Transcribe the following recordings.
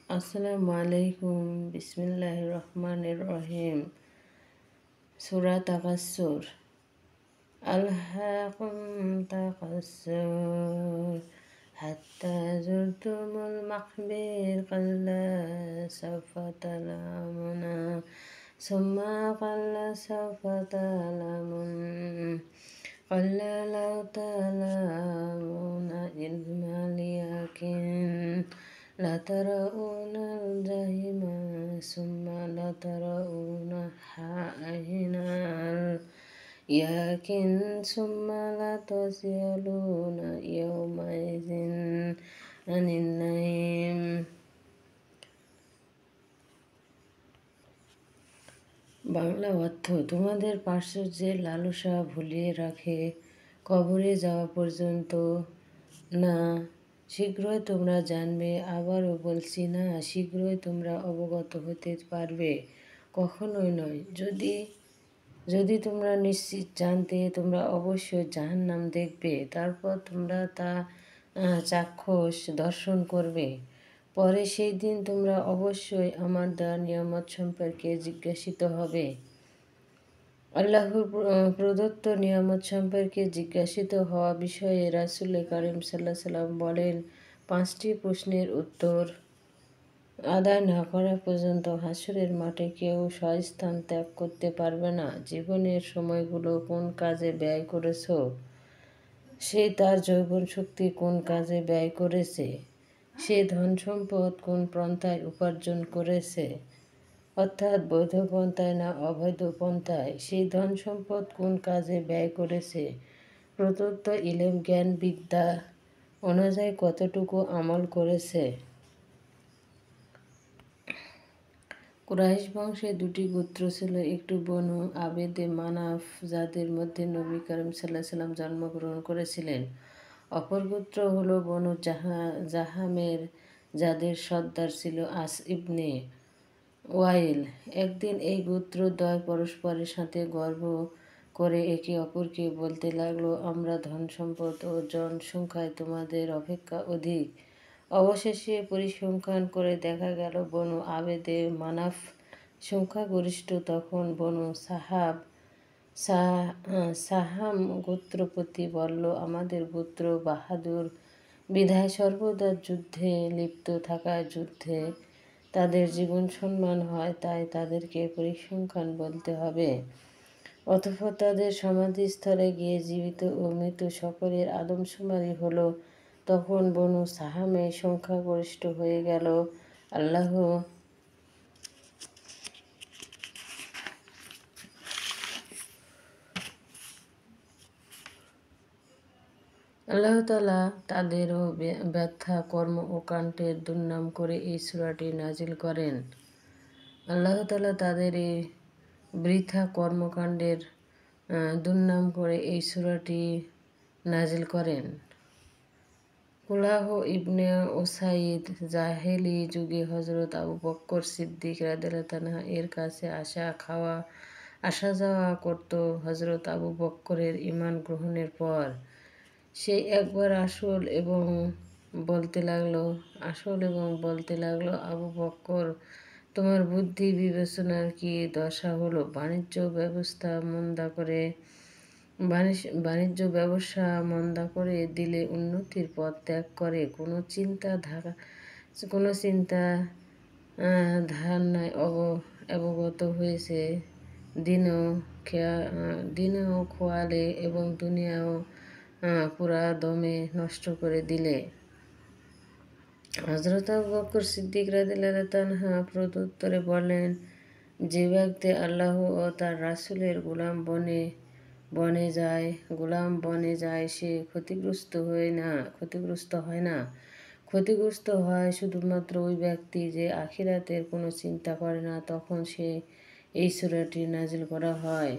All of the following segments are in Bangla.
আসসালামু আলাইকুম। বিসমিল্লাহির রহমানির রহিম। সূরা তাকাসসুর। আলহাকুম তাকাসসুর হাত্তা যুরতুমুল মাকবির কাল্লা সাউফা তা'লামুনা সুম্মা কাল্লা সাউফা তা'লামুন কাল্লা লাউ তা'লামুনা ইলমাল ইয়াকিন লাতারাউনাল জাহিমা সুম্মা লাতারাউনাহা আইনাল ইয়াকিন সুম্মা লাতুসআলুনা ইয়াওমাইযিন আনিন নাঈম। বাংলা অর্থ: তোমাদের প্রাচুর্যের লালসা ভুলিয়ে রাখে কবরে যাওয়া পর্যন্ত না, শীঘ্রই তোমরা জানবে। আবারও বলছি, না, শীঘ্রই তোমরা অবগত হতে পারবে, কখনোই নয়। যদি তোমরা নিশ্চিত জানতে, তোমরা অবশ্যই জাহান্নাম দেখবে, তারপর তোমরা তা চাক্ষুষ দর্শন করবে। পরে সেই দিন তোমরা অবশ্যই আমার দেওয়া নিয়ামত সম্পর্কে জিজ্ঞাসিত হবে। আল্লাহর প্রদত্ত নিয়ামত সম্পর্কে জিজ্ঞাসিত হওয়া বিষয়ে রাসূল কারীম সাল্লাল্লাহু আলাইহি ওয়াসাল্লাম বলেন, 5টি প্রশ্নের উত্তর আদায় না করা পর্যন্ত হাসরের মাঠে কেউ স্বস্থান ত্যাগ করতে পারবে না। জীবনের সময়গুলো কোন কাজে ব্যয় করেছ? সে তার যৌবন শক্তি কোন কাজে ব্যয় করেছে? সে ধন সম্পদ কোন পন্থায় উপার্জন করেছে, অর্থাৎ বৈধ পন্থায় না অবৈধ পন্থায়? সেই ধন সম্পদ কোন কাজে ব্যয় করেছে? প্রদত্ত ইলম জ্ঞান বিদ্যা অনুযায়ী কতটুকু আমল করেছে? কুরাইশ বংশে 2টি গোত্র ছিল। একটি বনু আবেদে মানাফ, যাদের মধ্যে নবী করিম সাল্লাল্লাহু আলাইহি ওয়াসাল্লাম জন্মগ্রহণ করেছিলেন। অপর গোত্র হলো বনু জাহামের, যাদের সর্দার ছিল আস ইবনে ওয়াইল। একদিন এই গোত্রদ্বয় পরস্পরের সাথে গর্ব করে একে অপরকে বলতে লাগলো, আমরা ধন সম্পদ ও জনসংখ্যায় তোমাদের অপেক্ষা অধিক। অবশেষে পরিসংখ্যান করে দেখা গেল বনু আবেদে মানাফ সংখ্যাগরিষ্ঠ। তখন বনু সাহাম গোত্রপতি বলল, আমাদের গোত্র বাহাদুর বিধায় সর্বদা যুদ্ধে লিপ্ত থাকায় যুদ্ধে তাদের জীবন সম্মান হয়, তাই তাদেরকে পরিসংখ্যান বলতে হবে। অতঃপর তাদের সমাধিস্থলে গিয়ে জীবিত ও মৃত সকলের আদমশুমারি হলো। তখন বনু সাহামে সংখ্যাগরিষ্ঠ হয়ে গেল। আল্লাহ তাআলা তাদেরও ব্যর্থ কর্ম ও কাণ্ডের দুর্নাম করে এই সূরাটি নাজিল করেন। আল্লাহ তাআলা তাদের এই বৃথা কর্মকাণ্ডের দুর্নাম করে এই সূরাটি নাজিল করেন। কুলাহ ইবনে উসাইদ জাহেলি যুগে হযরত আবু বকর সিদ্দিক রাদিয়াল্লাহু তাআলা এর কাছে আসা যাওয়া করত। হযরত আবু বকরের ঈমান গ্রহণের পর সে একবার আসল এবং বলতে লাগলো, আবু বকর, তোমার বুদ্ধি বিবেচনার কি দশা হলো? বাণিজ্য ব্যবসা মন্দা করে দিলে উন্নতির পথ ত্যাগ করে কোনো চিন্তা ধারণায় অবগত হয়েছে, দিনেও খোয়ালে এবং দুনিয়াও পুরা দমে নষ্ট করে দিলে। হযরত আবু বকর সিদ্দিক রাদিয়াল্লাহু তাআলা প্রত্যুত্তরে বললেন, যে ব্যক্তি আল্লাহ ও তার রাসূলের গোলাম বনে যায় সে ক্ষতিগ্রস্ত হয় না। ক্ষতিগ্রস্ত হয় শুধুমাত্র ওই ব্যক্তি যে আখিরাতের কোনো চিন্তা করে না। তখন এই সূরাটি নাজিল করা হয়।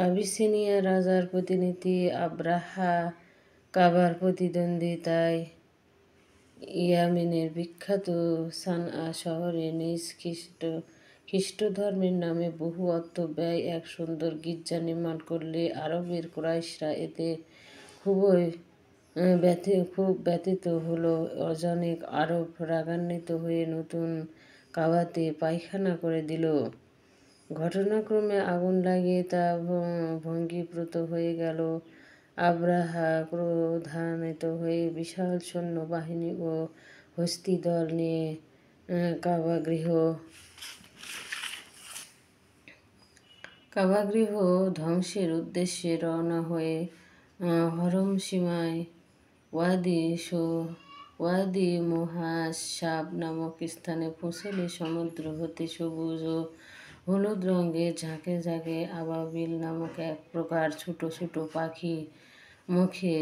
আবিসিনিয়া রাজার প্রতিনিধি আবরাহা কাবার প্রতিদ্বন্দ্বিতায় ইয়েমেনের বিখ্যাত সানআ শহরে নিজ খ্রিস্ট ধর্মের নামে বহু অর্থ ব্যয় এক সুন্দর গির্জা নির্মাণ করলে আরবের কুরাইশরা এতে খুবই খুব ব্যথিত হলো। অজানিক আরব রাগান্বিত হয়ে নতুন কাবাতে পায়খানা করে দিল। ঘটনাক্রমে আগুন লাগিয়ে তা ভঙ্গীভূত হয়ে গেল। আব্রাহা ক্রোধান্বিত হয়ে বিশাল সৈন্যবাহিনী ও হস্তিদল নিয়ে কাবাগৃহ ধ্বংসের উদ্দেশ্যে রওনা হয়ে হরম সীমায় ওয়াদি মুহাসাব নামক স্থানে পৌঁছলে সমুদ্র হতে সবুজ ও হলুদ রঙের ঝাঁকে ঝাঁকে আবাবিল নামক এক প্রকার ছোট ছোট পাখি মুখে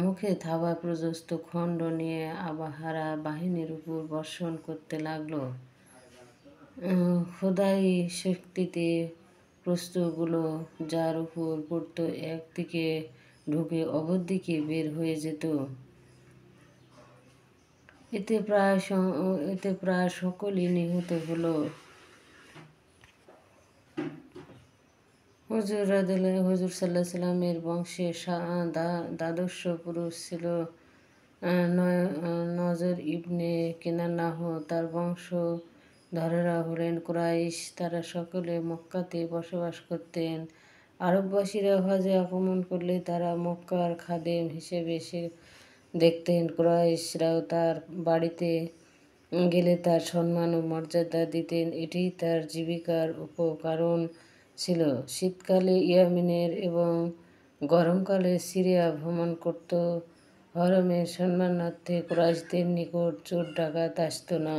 মুখে থাবা প্রশস্ত খণ্ড নিয়ে আবাহারা বাহিনীর উপর বর্ষণ করতে লাগল। খোদাই শক্তিতে প্রস্তরগুলো যার উপর পড়ত একদিকে ঢুকে অপরদিকে বের হয়ে যেত। এতে প্রায় সকলেই নিহত হলো। হুজুর সাল্লাহ সাল্লামের বংশে দ্বাদশ পুরুষ ছিল নজর ইবনে কেনানাহ। তার বংশধরেরা হলেন কুরাইশ। তারা সকলে মক্কাতে বসবাস করতেন। আরববাসীরা হজে আগমন করলে তারা মক্কার খাদেম হিসেবে দেখতেন। কুরাইশরাও তার বাড়িতে গেলে তার সম্মান ও মর্যাদা দিতেন। এটি তার জীবিকার উপকারণ ছিল। শীতকালে ইয়ামেনের এবং গরমকালে সিরিয়া ভ্রমণ করত। হরমের সম্মানার্থে কুরাইশদের নিকট চোর ডাকাত আসত না।